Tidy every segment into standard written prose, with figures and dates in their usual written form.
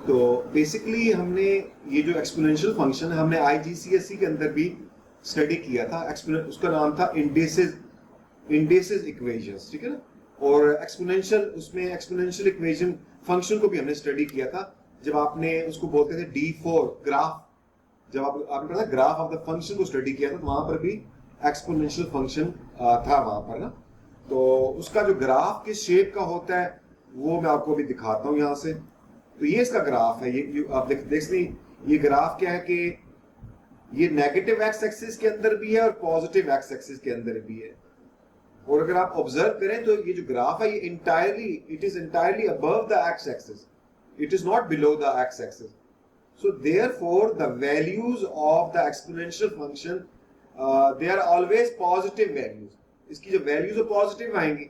तो बेसिकली हमने ये जो एक्सपोनेंशियल फंक्शन है हमने आईजीसीएसई के अंदर भी स्टडी किया था। उसका नाम था इंडेसिस इक्वेशंस, ठीक है ना। और एक्सपोनेंशियल, उसमें एक्सपोनेंशियल इक्वेशन फंक्शन को भी हमने स्टडी किया था जब आपने उसको बोलते थे D4 ग्राफ। जब आपने पढ़ा ग्राफ ऑफ द फंक्शन को स्टडी किया था तो वहां पर भी एक्सपोनेंशियल फंक्शन था वहां पर ना। तो उसका जो ग्राफ किस शेप का होता है वो मैं आपको अभी दिखाता हूं यहां से। तो ये इसका ग्राफ है। ये आप देख सकते, ये ग्राफ क्या है कि ये नेगेटिव एक्स एक्सिस के अंदर भी है और पॉजिटिव एक्स एक्सिस के अंदर भी है। और अगर आप ऑब्जर्व करें तो ये जो ग्राफ है ये it is entirely above the x axis, it is not below the x axis. So therefore the values of the exponential function they are always positive values. इसकी जो values है positive आएंगी।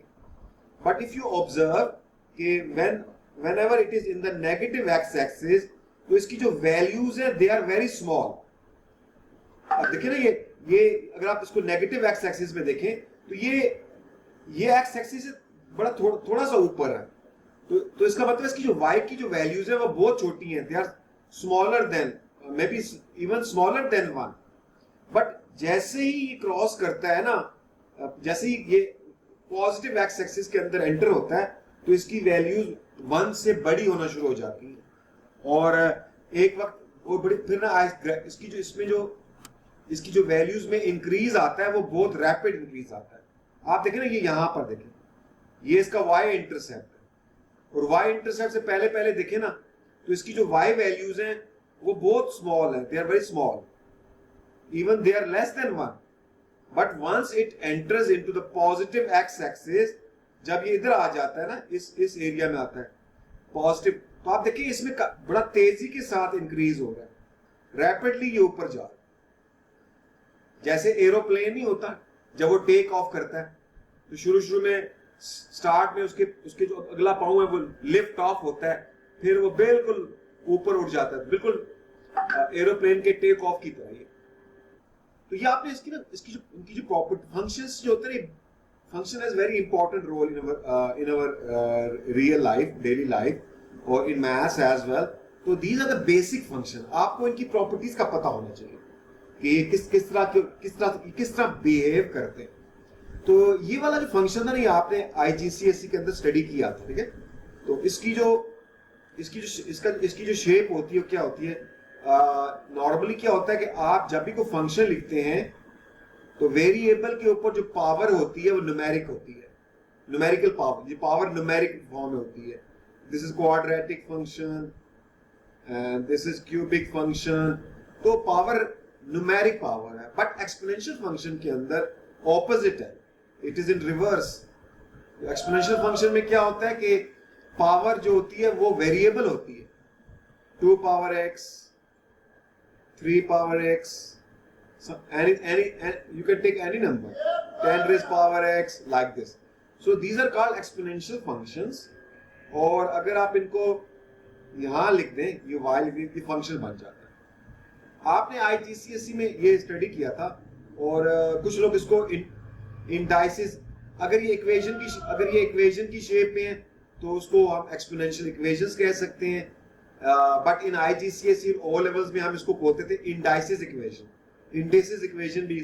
But if you observe कि whenever it is in the negative x-axis तो इसकी जो values है they are very small। अब देखिए ना, ये अगर आप इसको negative x-axis में देखें तो ये x-axis से बड़ा थोड़ा सा ऊपर है। तो इसका मतलब इसकी जो y की जो values है वो बहुत छोटी हैं। They are smaller than, maybe even smaller than 1। But जैसे ही ये क्रॉस करता है ना, जैसे ही ये पॉजिटिव एक्स एक्सिस के अंदर एंटर होता है तो इसकी वैल्यूज 1 से बड़ी होना शुरू हो जाती है। और एक वक्त वो बड़ी फिर ना इसकी जो वैल्यूज में इंक्रीज आता है वो बहुत रैपिड इंक्रीज आता है। आप देखें ना, ये यहां पर देखें, ये इसका वाई इंटरसेप्ट है। और वाई इंटरसेप्ट से पहले देखें ना तो इसकी जो y वैल्यूज हैं वो बहुत स्मॉल है, they are very small, even they are less than 1। But once it enters into the positive x axis, जब ये इधर आ जाता है ना, इस एरिया में आता है पॉजिटिव, तो आप देखिए इसमें बड़ा तेजी के साथ इंक्रीज हो रहा है, रैपिडली ये ऊपर जा रहा है। जैसे एरोप्लेन नहीं होता, जब वो टेक ऑफ करता है तो शुरू में स्टार्ट में उसके जो अगला पाँव है वो लिफ्ट ऑफ होता है, फिर वो बिल्कुल ऊपर उठ जाता है, बिल्कुल एरोप्लेन के टेक ऑफ की तरह। तो ये आपने इनकी जो प्रॉपर्टी फंक्शंस जो होते हैं, function has very important role in our real life, daily life और इन मैथ्स एज वेल। तो these are the basic function. आपको इनकी प्रॉपर्टीज का पता होना चाहिए कि ये किस तरह बिहेव करते हैं। तो ये वाला जो फंक्शन था ना, ये आपने आईजीसीएसई के अंदर स्टडी किया था, ठीक है। तो इसकी जो शेप होती है क्या होती है, नॉर्मली क्या होता है कि आप जब भी कोई फंक्शन लिखते हैं तो वेरिएबल के ऊपर जो पावर होती है वो न्यूमेरिक होती है, न्यूमेरिकल पावर। ये पावर न्यूमेरिक फॉर्म में होती है। This is quadratic function and this is cubic function. तो पावर न्यूमेरिक पावर है। बट एक्सपोनेंशियल फंक्शन के अंदर ऑपोजिट है, it is in reverse. Exponential function में क्या होता है कि पावर जो होती है वो वेरिएबल होती है, 2 power x, 3 power x, you can take any number, 10 raised power x, like this. So these are called exponential functions। और अगर आप इनको यहां लिख दें, ये y लिख दें, ये फंक्शन बन जाता है। आपने आईजीसीएसई में ये स्टडी किया था। और कुछ लोग इसको इंडाइसिस, अगर ये इक्वेशन की शेप में है तो उसको हम एक्सपोनेंशियल इक्वेशंस कह सकते हैं। But in IGCSE O levels में हम इसको बोलते थे इंडाइसिस इक्वेशन। इंडेसिस इक्वेशन भी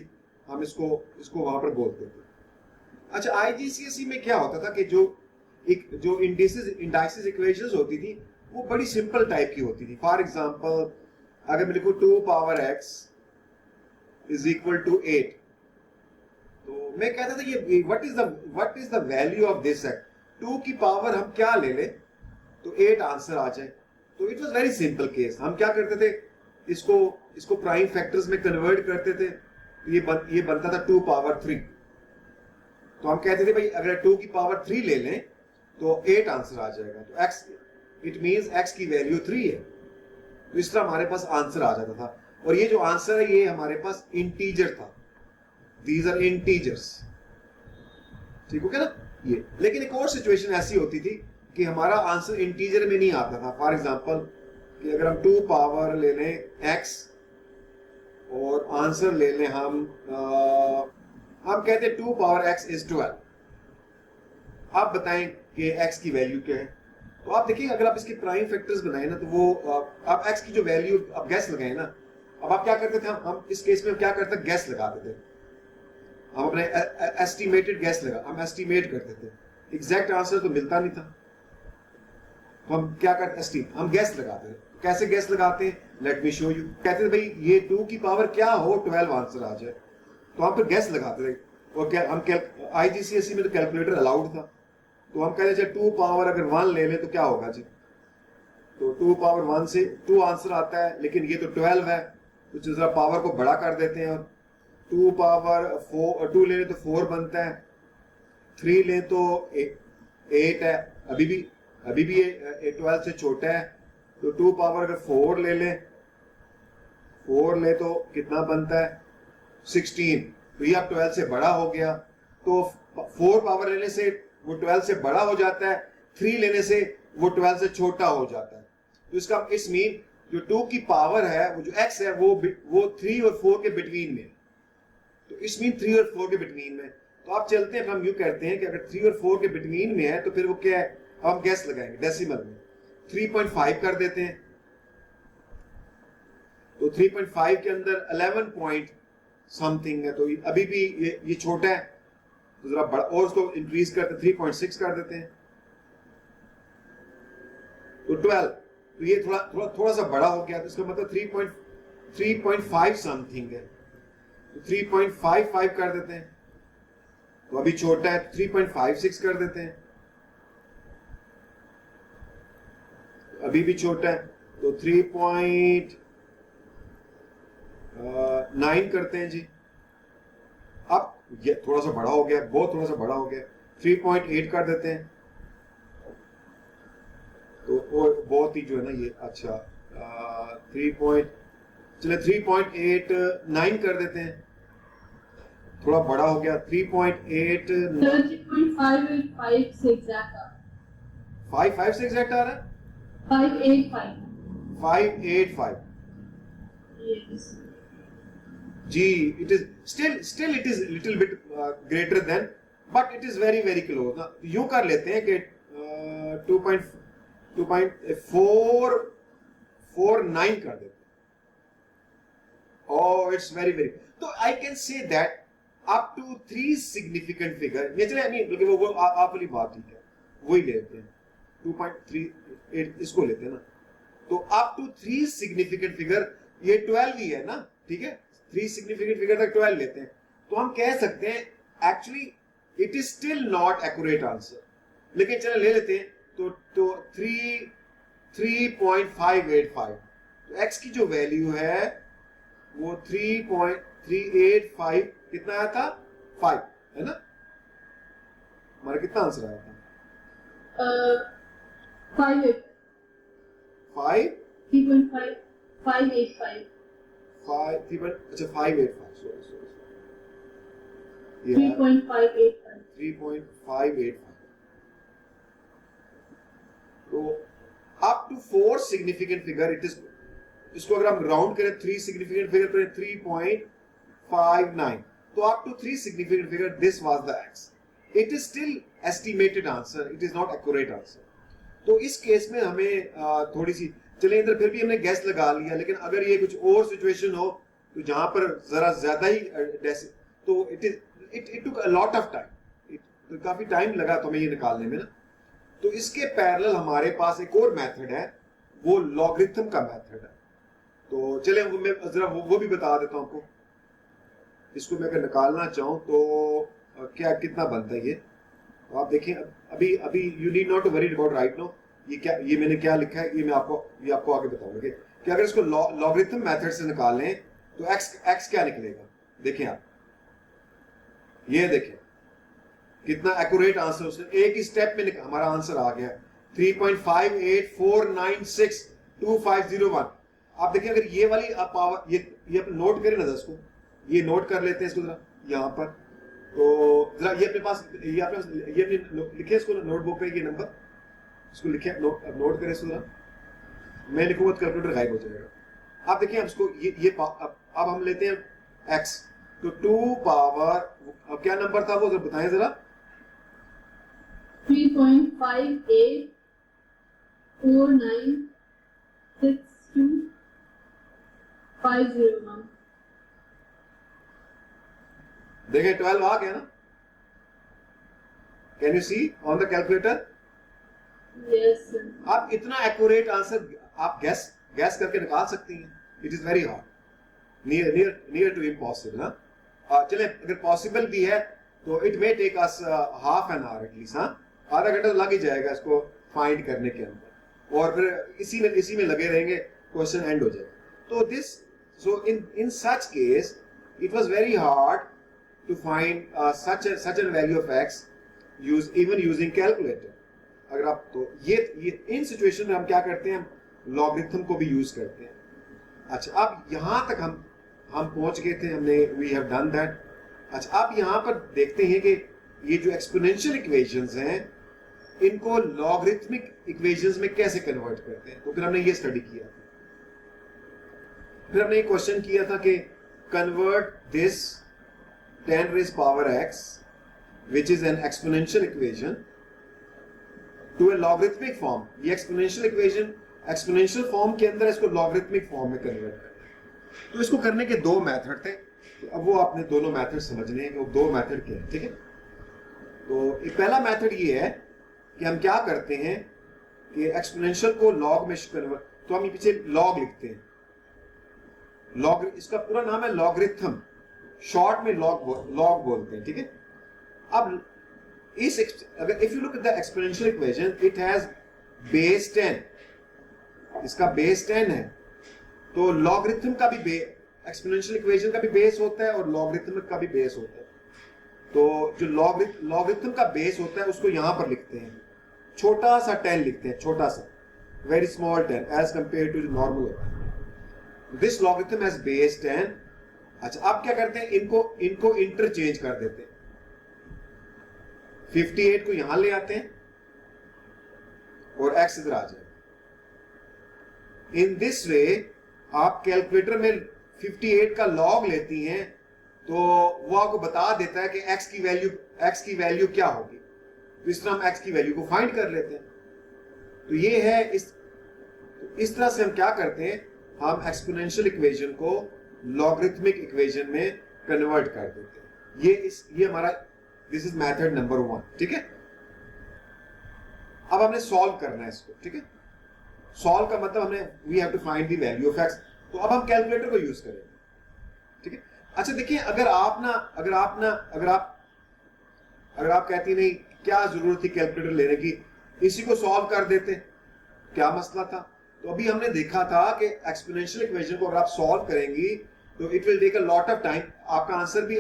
हम इसको वहां पर बोलते थे। अच्छा, आईजीसीएसई में क्या होता था कि जो इंडाइसिस इक्वेशंस होती थी वो बड़ी सिंपल टाइप की होती थी। फॉर एग्जांपल, अगर मैं लिखूं 2 power x is equal to 8, तो मैं कहता था ये what is the value of this x. 2 की पावर हम क्या ले लें तो 8 आंसर आ जाए। तो it was very simple case. हम क्या करते थे, इसको प्राइम फैक्टर्स में कन्वर्ट करते थे। ये बनता था 2 पावर 3। तो हम कहते थे भाई अगर 2 की पावर 3 ले लें तो 8 आंसर आ जाएगा। तो x, इट मींस x की वैल्यू 3 है। तो इस तरह हमारे पास आंसर आ जाता था। और ये जो आंसर है ये हमारे पास इंटीजर था। दीज आर इंटीजर्स, ठीक हो क्या ना ये। लेकिन एक और सिचुएशन ऐसी होती थी कि हमारा आंसर इंटीजर में नहीं आता था। फॉर एग्जांपल कि अगर हम 2 पावर ले लें x और आंसर ले लें हम कहते हैं 2 पावर x इज 12। आप बताएं कि x की वैल्यू क्या है। तो आप देखिए अगर आप इसके प्राइम फैक्टर्स बनाए ना तो वो आप x की जो वैल्यू आप गैस लगाए ना, अब आप क्या करते थे, हम इस केस में क्या करते थे, गैस लगाते थे, हम अपने एस्टिमेटेड गैस लगा, हम एस्टिमेट करते थे, एग्जैक्ट आंसर तो मिलता नहीं था, तो हम क्या करते, एस्टिमेट, हम गैस लगाते थे। कैसे गैस लगाते हैं, लेट मी शो यू। कहते थे भाई ये 2 की पावर क्या हो 12 आंसर आ जाए, तो हम फिर गैस लगाते थे। और क्या हम IGCSE में तो कैलकुलेटर अलाउड था, तो हम कहते थे 2 पावर अगर 1 ले ले तो क्या होगा जी, तो 2 पावर 1 से 2 आंसर आता है, लेकिन ये तो 12 है, तो जरा पावर को बड़ा कर देते हैं, और 2 पावर 4 2 ले ले तो 4 बनता है, 3 ले तो 8 है, अभी भी ये 12 से छोटा है, तो 2 पावर अगर 4 ले ले, 4 ले तो कितना बनता है 16, तो ये अब 12 से बड़ा हो गया, तो 4 पावर लेने से वो 12 से बड़ा हो जाता है, 3 लेने से वो 12 से छोटा हो जाता है। तो इसका इस मीन जो 2 की पावर है, वो जो x है वो 3 और 4 के बिटवीन में, तो इस मीन 3 और 4 के बिटवीन में। तो आप चलते हैं, हम यूं कहते हैं कि अगर 3 और 4 के बिटवीन में है तो फिर वो क्या है, हम गैस लगाएंगे डेसिमल में 3.5 कर देते हैं, तो 3.5 के अंदर 11 पॉइंट समथिंग है, तो अभी भी ये छोटा है, तो जरा बड़ा और उसको इंक्रीज करते 3.6 कर देते हैं, तो 12, तो ये थोड़ा सा बड़ा हो गया, तो इसका मतलब 3.5 समथिंग है, तो 3.55 कर देते हैं, तो अभी छोटा है 3.56 कर देते हैं, अभी भी छोटा है, तो 3.9 करते हैं जी। अब ये थोड़ा सा बड़ा हो गया, बहुत थोड़ा सा बड़ा हो गया, 3.8 कर देते हैं, तो बहुत ही जो है ना ये अच्छा 3.9 कर देते हैं, थोड़ा बड़ा हो गया 3.8 3.585 से एग्जैक्ट आ 5 से एग्जैक्ट आ रहा है 585 yes जी, it is still it is little bit greater than, but it is very very close ना। यूं कर लेते हैं कि 2.449 कर देते हैं, oh it's very very, तो I can say that up to 3 significant figure, ये चले नहीं बल्कि वो आप वाली बात ठीक है, वही लेते हैं 2.38 इसको लेते हैं ना, तो up to 3 significant figure ये 12 ही है ना, ठीक है, 3 significant figure तक 12 लेते हैं, तो हम कह सकते हैं actually it is still not accurate answer, लेकिन चलो ले लेते हैं, तो 3.585, तो x की जो वैल्यू है वो 3.385 कितना आया था 5 है ना, हमारा कितना आंसर आया था 5 3.5 585 अच्छा 585 सॉरी 3.585 तो up to 4 significant figure it is, इसको अगर हम राउंड करें 3 सिग्निफिकेंट फिगर पर 3.59, तो up to 3 significant figure this was the x, it is still estimated answer, it is not accurate answer. तो इस केस में हमें थोड़ी सी चलिए इधर फिर भी हमने गैस लगा लिया, लेकिन अगर ये कुछ और सिचुएशन हो तो जहां पर जरा ज्यादा ही तो it took a lot of time, तो काफी टाइम लगा तो हमें ये निकालने में ना। तो इसके पैरेलल हमारे पास एक और मेथड है, वो लॉगरिथम का मेथड है, तो चले मैं जरा वो भी बता देता हूं आपको। इसको मैं अगर निकालना चाहूं तो क्या कितना बनता है ये, तो आप देखें अभी you need not to worry about right no, ये मैंने क्या लिखा है ये आपको आगे बताऊंगा कि अगर इसको लॉगरिथम मेथड से निकालें तो x क्या निकलेगा, देखें आप, ये देखें कितना एक्यूरेट आंसर उसने एक ही स्टेप में हमारा आंसर आ गया 3.584962501। आप देखिए अगर ये वाली पावर ये अपने नोट करें ना, इसको ये नोट कर लेते हैं इसको जरा यहाँ पर, तो जरा ये अपने पास ये लिखे इसको नोटबुक पे, ये नंबर इसको लिखे नोट करें इसको जरा, मैं लिखूंगा तो कैलकुलेटर गायब हो जाएगा। आप देखिए अब इसको ये अब हम लेते हैं x, तो 2 पावर अब क्या नंबर था वो जरा बताएं जरा 3.58 496250 now. देखें 12 आ गया ना? Can you see on the calculator? Yes, sir. आप इतना एक्यूरेट आंसर आप गैस करके निकाल सकती हैं. It is very hard, near to impossible. हाँ चले, अगर पॉसिबल भी है तो it may take us half an hour at least. हाँ आधा घंटा तो लग ही जाएगा इसको फाइंड करने के अंदर, और फिर इसी में लगे रहेंगे, क्वेश्चन एंड हो जाएगा. तो so in such case it was very hard to find such a value of x even using calculator. अगर आप तो ये इन सिचुएशन में हम क्या करते हैं, हम लॉगरिथम को भी यूज करते हैं. अच्छा, अब यहां तक हम पहुंच गए थे, हमने वी हैव डन दैट. अच्छा, अब यहां पर देखते हैं कि ये जो एक्सपोनेंशियल इक्वेशंस हैं इनको लॉगरिथमिक इक्वेशंस में कैसे कन्वर्ट करते हैं. तो फिर हमने ये स्टडी किया. फिर हमने एक क्वेश्चन किया था कि convert this 10 raised power x which is an exponential equation to a logarithmic form. ये एक्सपोनेंशियल इक्वेशन एक्सपोनेंशियल फॉर्म के अंदर इसको लॉगरिथमिक फॉर्म में कन्वर्ट करते हैं. तो इसको करने के दो मेथड थे. तो अब वो आपने दोनों मेथड समझने हैं कि वो दो मेथड क्या है. ठीक है, तो एक पहला मेथड ये है कि हम क्या करते हैं कि एक्सपोनेंशियल को लॉग में कन्वर्ट, तो हम ये पीछे लॉग लिखते हैं. लॉग, इसका पूरा नाम है लॉगरिथम, शॉर्ट में लॉग बोलते हैं. ठीक है, अब if you look at the exponential equation it has base 10, इसका बेस 10 है. तो लॉगरिथम का भी एक्सपोनेंशियल इक्वेशन का भी बेस होता है और लॉगरिथम का भी बेस होता है. तो जो लॉगरिथम का बेस होता है उसको यहां पर लिखते हैं, छोटा सा 10 लिखते हैं, छोटा सा, very small 10 as compare to normal होता है. This logarithm has base 10. अच्छा, आप क्या करते हैं, इनको इंटरचेंज कर देते हैं. 58 को यहां ले आते हैं और x इधर आ जाए. इन दिस वे आप कैलकुलेटर में 58 का लॉग लेती हैं तो वो आपको बता देता है कि x की वैल्यू क्या होगी. तो इस तरह हम x की वैल्यू को फाइंड कर लेते हैं. तो ये है इस तरह से हम क्या करते हैं, हम एक्सपोनेंशियल इक्वेशन को लॉगरिथमिक इक्वेशन में कन्वर्ट कर देते हैं. ये हमारा दिस इज मेथड नंबर 1. ठीक है, अब हमने सॉल्व करना है इसको. ठीक है, सॉल्व का मतलब हमने we have to find the value of x. तो अब हम कैलकुलेटर को यूज करेंगे. ठीक है, अच्छा देखिए, अगर आप कहती नहीं क्या जरूरत थी कैलकुलेटर लेने की, इसी को सॉल्व कर देते, क्या मसला था. तो अभी हमने देखा था कि एक्सपोनेंशियल इक्वेशन को अगर आप सॉल्व करेंगी तो it will take a lot of time. आपका आंसर भी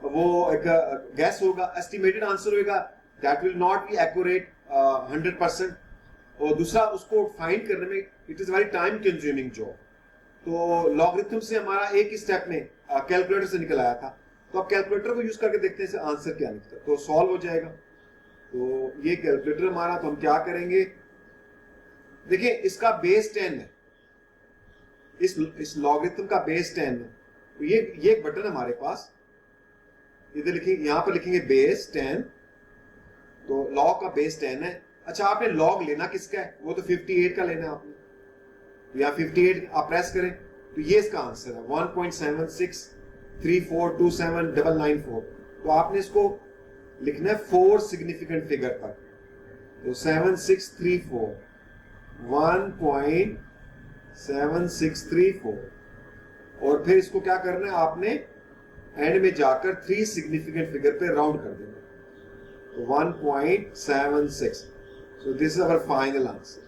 वो एक गैस होगा, एस्टिमेटेड आंसर होगा, that will not be accurate 100%. और दूसरा, उसको फाइंड करने में it is very time consuming job. तो लॉगरिथम से हमारा एक ही स्टेप में कैलकुलेटर से निकल आया था. तो अब कैलकुलेटर को यूज करके देखते हैं आंसर क्या निकलता है. तो सॉल्व हो जाएगा. तो ये कैलकुलेटर हमारा, तो हम क्या करेंगे, देखिए इसका बेस 10 है, इस लॉगरिथम का बेस 10 है. तो ये एक बटन है हमारे पास, इधर लिखेंगे, यहां पर लिखेंगे बेस 10. तो लॉग का बेस 10 है. अच्छा, आपने लॉग लेना किसका है, वो तो 58 का लेना है आपने. तो यहाँ 58 आप प्रेस करें तो ये इसका आंसर है 1.7634279994. तो आपने इसको लिखना है 4 सिग्निफिकेंट फिगर तक. तो 7634 1.7634 और फिर इसको क्या करना है, आपने एंड में जाकर 3 सिग्निफिकेंट फिगर पे राउंड कर देना. तो 1.76. So this is our final answer.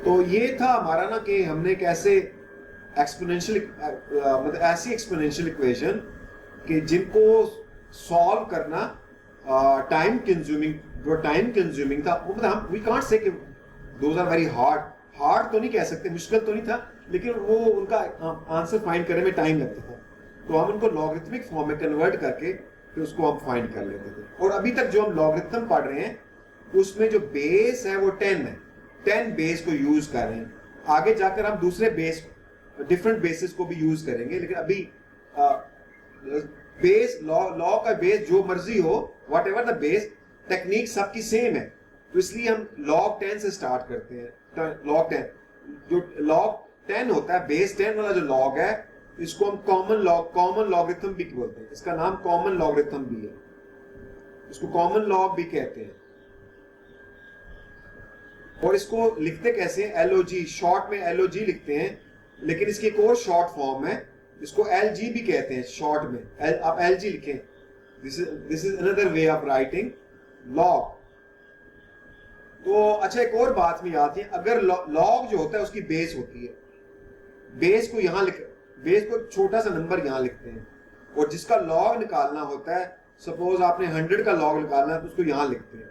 तो ये था हमारा ना कि हमने कैसे एक्सपोनेंशियल मतलब ऐसी एक्सपोनेंशियल इक्वेशन कि जिनको सॉल्व करना टाइम कंज्यूमिंग था. वो मतलब हम वी कांट से कि दोज आर वेरी हार्ड तो नहीं कह सकते, मुश्किल तो नहीं था, लेकिन वो उनका आंसर फाइंड करने में टाइम लगता था. तो हम उनको लॉगरिथमिक फॉर्म में कन्वर्ट करके फिर उसको हम फाइंड कर लेते थे. और अभी तक जो हम लॉगरिथम पढ़ रहे हैं उसमें जो बेस है वो 10 है. 10 बेस को यूज कर रहे हैं. आगे जाकर हम दूसरे बेस, डिफरेंट बेसिस को भी यूज करेंगे, लेकिन अभी बेस लॉ का बेस जो मर्जी हो, व्हाटएवर द बेस, टेक्निक सबकी सेम है, तो इसलिए हम log 10 से स्टार्ट करते हैं। log 10 जो log 10 होता है, बेस 10 वाला जो log है, इसको हम कॉमन लॉगरिथम भी बोलते हैं। इसका नाम कॉमन लॉगरिथम भी है, इसको कॉमन लॉग भी कहते हैं। और इसको लिखते कैसे हैं? LOG, शॉर्ट में LOG लिखते हैं, लेकिन इसकी एक और शॉर्ट फॉर्म है, इसको LG भी कहते हैं शॉर्ट में। आप LG लिखें, this is another way of writing log. तो अच्छा, एक और बात में आती है, अगर लॉग जो होता है उसकी बेस होती है, बेस को एक छोटा सा नंबर यहां लिखते हैं, और जिसका लॉग निकालना होता है, सपोज आपने 100 का लॉग निकालना है तो उसको यहां लिखते हैं।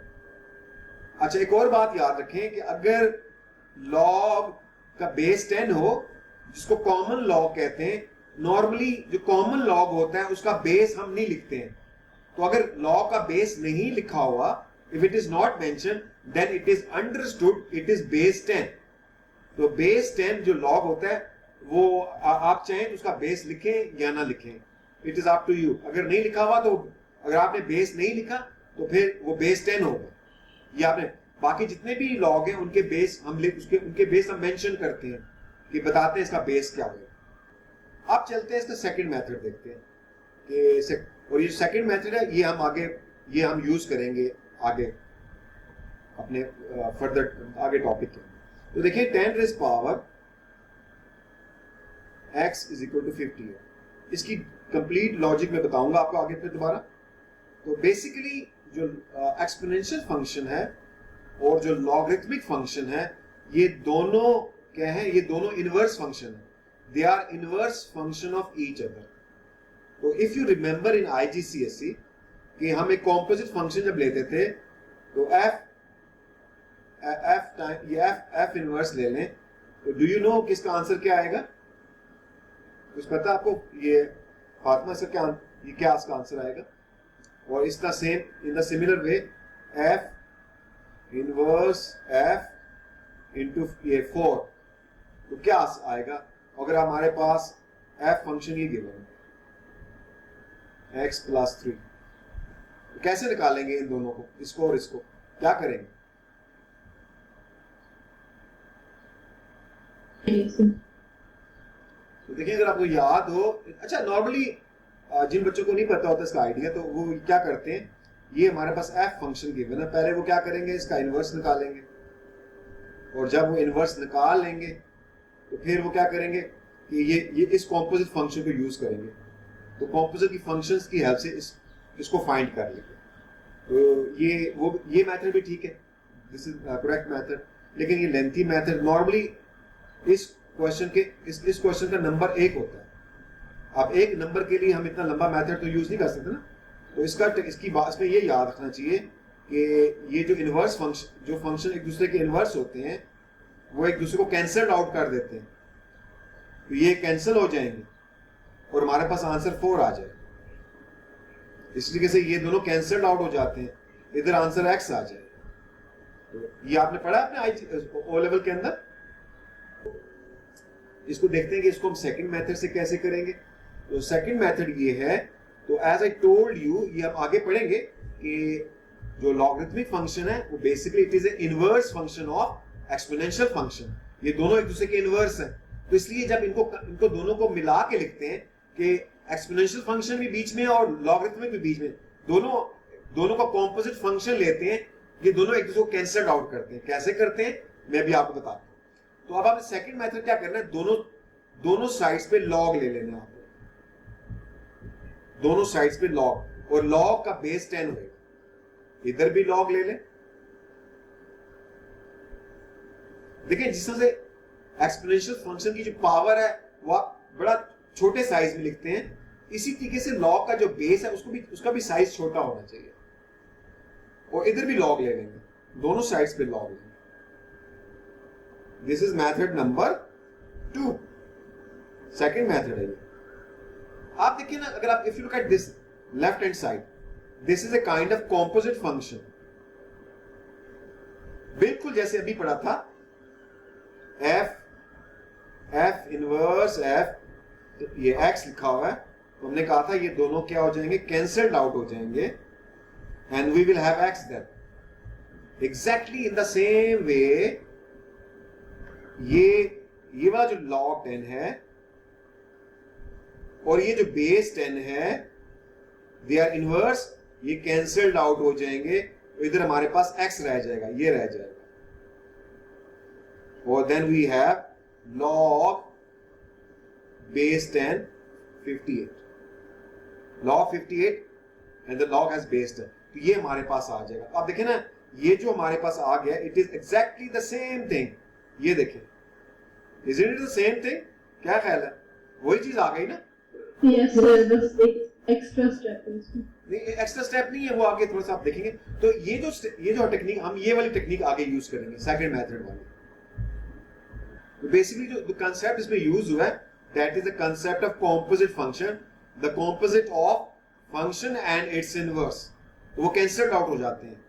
अच्छा, एक और बात याद रखें कि अगर लॉग का बेस 10 हो, जिसको कॉमन लॉग कहते हैं, नॉर्मली जो कॉमन लॉग होता है उसका बेस हम नहीं लिखते हैं। तो अगर लॉग का बेस नहीं लिखा हुआ, if it is not mention, then it is understood it is base 10। तो बेस 10 जो लॉग होता है, वो आप चाहें तो उसका बेस लिखें या ना लिखें, it is up to you. अगर नहीं लिखा हुआ, तो अगर आपने बेस नहीं लिखा तो फिर वो बेस 10 होगा। ये आपने बाकी जितने भी लॉग हैं उनके बेस उनके बेस हम मेंशन करते हैं कि बताते हैं इसका बेस क्या होगा। अब चलते हैं इसका सेकंड मेथड देखते हैं कि और ये सेकंड मेथड है, ये हम यूज करेंगे आगे अपने फर्दर आगे टॉपिक के। तो देखिए 10 raise power x is equal to 50 है। इसकी कंप्लीट लॉजिक में बताऊंगा आपको आगे फिर दोबारा। तो बेसिकली जो एक्सपोनेंशियल फंक्शन है और जो लॉगरिथमिक फंक्शन है, ये दोनों क्या है? ये दोनों इनवर्स फंक्शन है। They are inverse function of each other. तो if you remember in IGCSE कि हम एक कॉम्पोजिट फंक्शन जब लेते थे, तो f इनवर्स ले लें, तो डू यू नो किसका आंसर क्या आएगा? कुछ पता आपको? ये फातिमा सर क्या इसका आंसर आएगा? और इसका same in the similar way f inverse f into ये 4, तो क्या आएगा? अगर हमारे पास f फंक्शन ये गिवन है x प्लस 3, तो कैसे निकालेंगे इन दोनों को, इसको और इसको? क्या करेंगे? तो देखिए, अगर आपको याद हो, अच्छा नॉर्मली जिन बच्चों को नहीं पता होता इसका आइडिया, तो वो क्या करते हैं, ये हमारे पास f फंक्शन गिवन है, पहले वो क्या करेंगे? इसका इनवर्स निकालेंगे, और जब वो इनवर्स निकाल लेंगे तो फिर वो क्या करेंगे कि ये इस कॉम्पोजिट फंक्शन को यूज करेंगे। तो कॉम्पोजिट की फंक्शंस की हेल्प से इसको फाइंड कर लेंगे। तो ये मेथड भी ठीक है, दिस इज करेक्ट मेथड, लेकिन ये लेंथी मेथड नॉर्मली इस क्वेश्चन का नंबर 1 होता है। अब एक नंबर के लिए हम इतना लंबा मेथड तो यूज नहीं कर सकते ना। तो इसकी बात में ये याद रखना चाहिए कि ये जो इनवर्स फंक्शन एक दूसरे के इनवर्स होते हैं, वो एक दूसरे को कैंसल आउट कर देते हैं। तो ये कैंसिल हो जाएंगे और हमारे पास आंसर 4 आ जाए। इस तरीके से ये दोनों कैंसल्ड आउट हो जाते हैं, इधर आंसर x आ जाए। तो ये आपने पढ़ा अपने ओ लेवल के अंदर। इसको देखते हैं कि इसको हम सेकंड मेथड से कैसे करेंगे। तो सेकंड मेथड ये है, तो एज आई टोल्ड यू, ये हम आगे पढ़ेंगे कि जो लॉगरिथमिक फंक्शन है वो basically it is A inverse function of exponential function. ये दोनों एक दूसरे के इनवर्स हैं, तो इसलिए जब इनको दोनों को मिला के लिखते हैं कि एक्सपोनेंशियल फंक्शन भी बीच में और लॉगरिथमिक भी बीच में, दोनों का कॉम्पोजिट फंक्शन लेते हैं, ये दोनों एक दूसरे को कैंसल आउट करते हैं। कैसे करते हैं मैं भी आपको बताता हूं। तो अब आपने सेकंड मेथड क्या करना है, दोनों साइड्स पे लॉग ले लेना है आपको, दोनों साइड्स पे लॉग, और लॉग का बेस 10 होगा। इधर भी लॉग ले लें। देखिए, जिस तरह से एक्सपोनेंशियल फंक्शन की जो पावर है वो बड़ा छोटे साइज में लिखते हैं, इसी तरीके से लॉग का जो बेस है उसका भी साइज छोटा होना चाहिए। और इधर भी लॉग ले लेंगे, दोनों साइड्स पे लॉग लेंगे। This is method number 2, second method है ये। आप देखिए ना, अगर आप if you look at this left hand side, this is a kind of composite function, बिल्कुल जैसे अभी पढ़ा था। f इनवर्स f, ये x लिखा हुआ है, तो हमने कहा था ये दोनों क्या हो जाएंगे, कैंसल्ड आउट हो जाएंगे। and we will have x then. Exactly in the same way, ये वाला जो log 10 है और ये जो base 10 है, they are inverse, ये cancelled out हो जाएंगे, तो इधर हमारे पास x रह जाएगा, ये रह जाएगा, और then we have log base 10 58, log 58 and the log has base 10, तो ये हमारे पास आ जाएगा. आप देखें ना, ये जो हमारे पास आ गया, it is exactly the same thing. ये देखें, isn't it the same thing? क्या ख्याल है? वही चीज आ गई ना? Yes, sir. बस एक extra step है इसमें. नहीं, एक्स्ट्रा स्टेप नहीं है, वो आगे थोड़ा सा आप देखेंगे. तो ये जो टेक्निक, हम ये वाली टेक्निक आगे यूज करेंगे, सेकंड मेथड वाली. तो बेसिकली जो कंसेप्ट इसमें यूज हुआ है, that is the concept of composite function, the composite of function and it's inverse. वो कैंसल्ड आउट हो जाते हैं.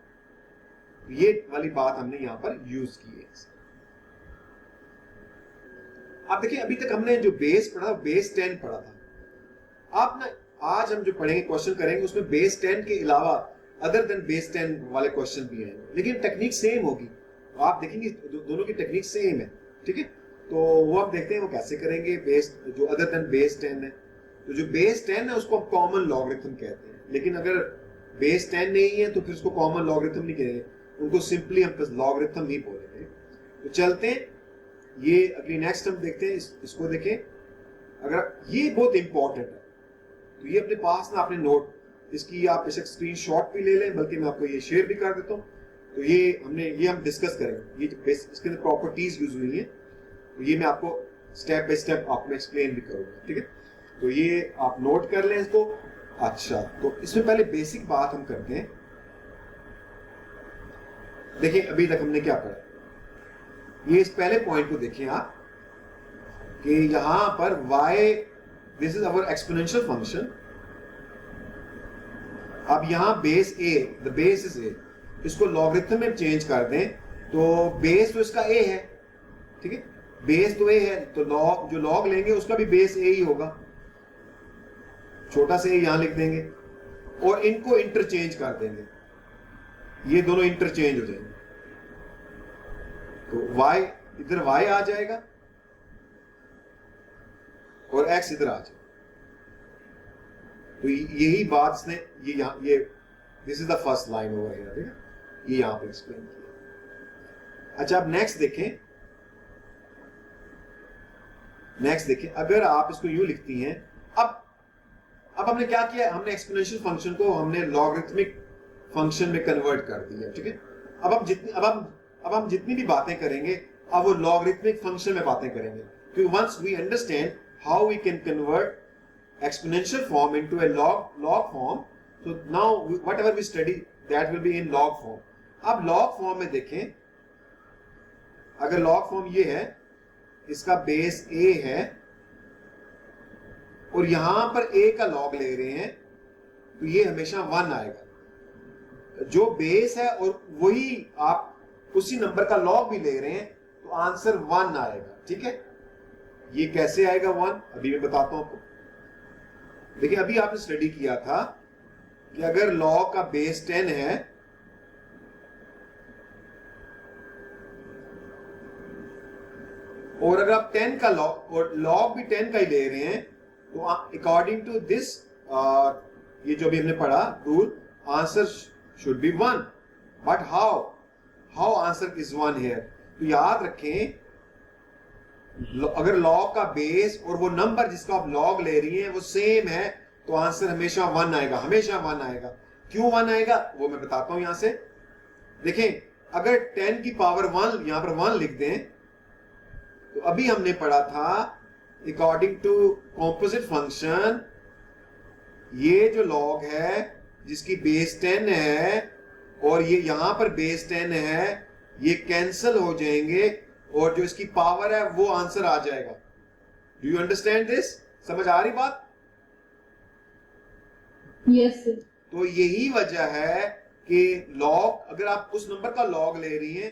ये वाली बात हमने यहां पर यूज की है. आप देखिए, अभी तक हमने जो बेस पढ़ा, बेस 10 पढ़ा था. आप ना आज हम जो पढ़ेंगे, क्वेश्चन करेंगे, उसमें बेस 10 के अलावा अदर देन बेस 10 वाले क्वेश्चन भी हैं, लेकिन टेक्निक सेम होगी. आप देखेंगे दोनों की टेक्निक सेम है. ठीक है, तो वो आप देखते हैं वो कैसे करेंगे. बेस जो अदर देन बेस 10 है, तो जो बेस 10 है उसको हम कॉमन लॉगरिथम कहते हैं. लेकिन अगर बेस 10 नहीं है तो फिर उसको कॉमन लॉगरिथम नहीं कहेंगे, उनको सिंपली हम लॉगरिथम ही बोलेंगे. तो चलते हैं, ये अगली नेक्स्ट हम देखते हैं. इसको देखें, अगर ये बहुत इंपॉर्टेंट है तो ये अपने पास ना, अपने नोट, इसकी आप बेशक स्क्रीनशॉट भी ले लें, बल्कि मैं आपको ये शेयर भी कर देता हूँ. तो ये हम डिस्कस करेंगे. ये इसके अंदर प्रॉपर्टीज यूज हुई है, तो ये मैं आपको स्टेप बाय स्टेप आपको एक्सप्लेन भी करूंगा. ठीक है, तो ये आप नोट कर लें इसको. अच्छा, तो इसमें पहले बेसिक बात हम करते हैं. देखिए, अभी तक हमने क्या पढ़ा. ये इस पहले पॉइंट को देखें आप, कि यहां पर y, this is our exponential function. अब यहां base a, the base is a, इसको लॉगरिथम में चेंज कर दें, तो बेस तो इसका a है. ठीक है, बेस तो a है, तो लॉग, जो लॉग लेंगे उसका भी बेस a ही होगा. छोटा से a यहां लिख देंगे और इनको इंटरचेंज कर देंगे, ये दोनों इंटरचेंज हो जाएंगे. तो y इधर y आ जाएगा और x इधर आ जाएगा. तो यही बात इसने ये this is the first line over here. ठीक है, ये यहां पे एक्सप्लेन किया. अच्छा, अब नेक्स्ट देखें. अगर आप इसको यूं लिखती हैं, अब हमने क्या किया, हमने एक्सपोनेंशियल फंक्शन को हमने लॉगरिथमिक फंक्शन में कन्वर्ट कर दिया. ठीक है, अब हम जितनी भी बातें करेंगे, अब वो लॉगरिथमिक फंक्शन में बातें करेंगे, क्योंकि once we understand how we can convert exponential form into a log form, so now whatever we study that will be in log form. अब log form में देखें, अगर log form ये है, इसका बेस a है और यहां पर a का log ले रहे हैं, तो ये हमेशा 1 आएगा. जो बेस है और वही आप उसी नंबर का log भी ले रहे हैं, तो आंसर 1 आएगा. ठीक है, ये कैसे आएगा 1, अभी मैं बताता हूं आपको. देखिए, अभी आपने स्टडी किया था कि अगर लॉग का बेस 10 है, और अगर आप 10 का लॉग और लॉग भी 10 का ही ले रहे हैं, तो अकॉर्डिंग टू दिस, ये जो भी हमने पढ़ा rule, answer should be 1. But how answer is 1 here. तो याद रखें, अगर लॉग का बेस और वो नंबर जिसका आप लॉग ले रही हैं वो सेम है, तो आंसर हमेशा 1 आएगा, हमेशा 1 आएगा. क्यों 1 आएगा वो मैं बताता हूं. यहां से देखें, अगर 10 की पावर 1 यहां पर 1 लिख दें, तो अभी हमने पढ़ा था अकॉर्डिंग टू कॉम्पोजिट फंक्शन, ये जो लॉग है जिसकी बेस 10 है और ये यहां पर बेस 10 है, ये कैंसल हो जाएंगे और जो इसकी पावर है वो आंसर आ जाएगा. Do you understand this? समझ आ रही बात? Yes sir. तो यही वजह है कि लॉग, अगर आप उस नंबर का लॉग ले रही हैं